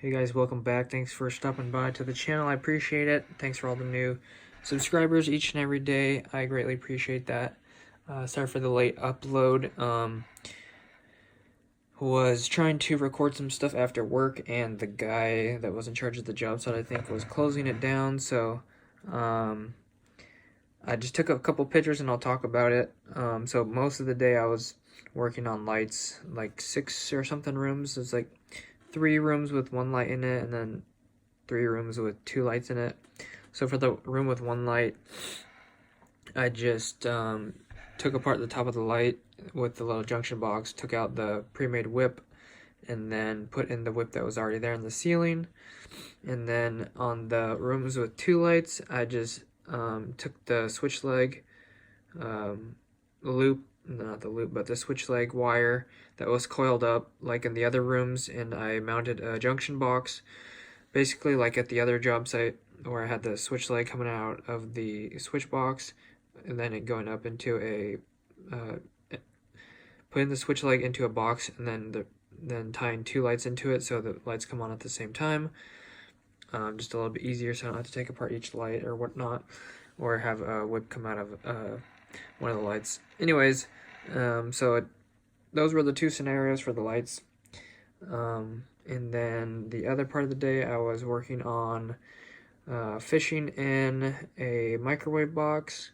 Hey guys, welcome back. Thanks for stopping by to the channel. I appreciate it. Thanks for all the new subscribers each and every day. I greatly appreciate that. Sorry for the late upload. Was trying to record some stuff after work, and the guy that was in charge of the job site, I think, was closing it down. So I just took a couple pictures and I'll talk about it. So most of the day I was working on lights, like 6 or something rooms. It's like 3 rooms with 1 light in it, and then 3 rooms with 2 lights in it. So for the room with 1 light, I just took apart the top of the light with the little junction box, took out the pre-made whip, and then put in the whip that was already there in the ceiling. And then on the rooms with 2 lights, I just took the switch leg loop, not the loop, but the switch leg wire that was coiled up like in the other rooms, and I mounted a junction box, basically like at the other job site where I had the switch leg coming out of the switch box, and then it going up into a putting the switch leg into a box, and then tying 2 lights into it so the lights come on at the same time. Just a little bit easier, so I don't have to take apart each light or whatnot, or have a whip come out of one of the lights. Anyways, those were the 2 scenarios for the lights. And then the other part of the day, I was working on fishing in a microwave box,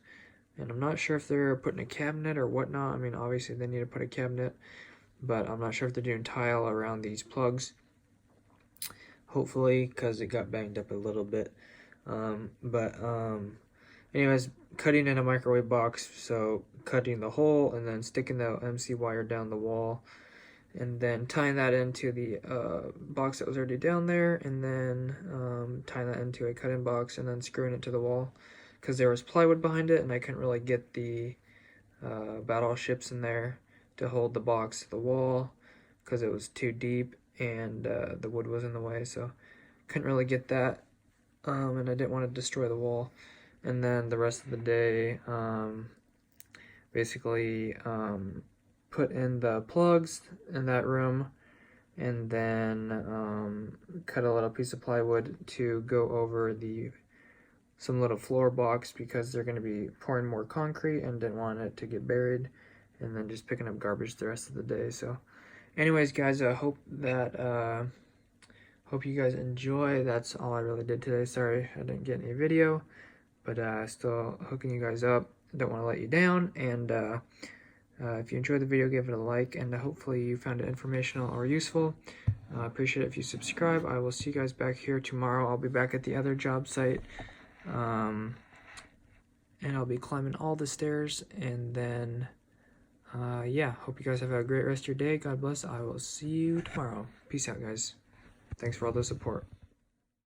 and I'm not sure if they're putting a cabinet or whatnot. I mean, obviously they need to put a cabinet, but I'm not sure if they're doing tile around these plugs. Hopefully, because it got banged up a little bit. Anyways, cutting in a microwave box, so cutting the hole and then sticking the MC wire down the wall, and then tying that into the box that was already down there, and then tying that into a cut-in box and then screwing it to the wall, because there was plywood behind it and I couldn't really get the battleships in there to hold the box to the wall because it was too deep and the wood was in the way, so couldn't really get that, and I didn't want to destroy the wall. And then the rest of the day, basically put in the plugs in that room, and then cut a little piece of plywood to go over some little floor box, because they're going to be pouring more concrete and didn't want it to get buried, and then just picking up garbage the rest of the day. So anyways, guys, I hope you guys enjoy. That's all I really did today. Sorry I didn't get any video, but still hooking you guys up. Don't want to let you down. And if you enjoyed the video, give it a like, and hopefully you found it informational or useful. Appreciate it if you subscribe. I will see you guys back here tomorrow. I'll be back at the other job site, and I'll be climbing all the stairs. And then yeah, hope you guys have a great rest of your day. God bless. I will see you tomorrow. Peace out, guys. Thanks for all the support.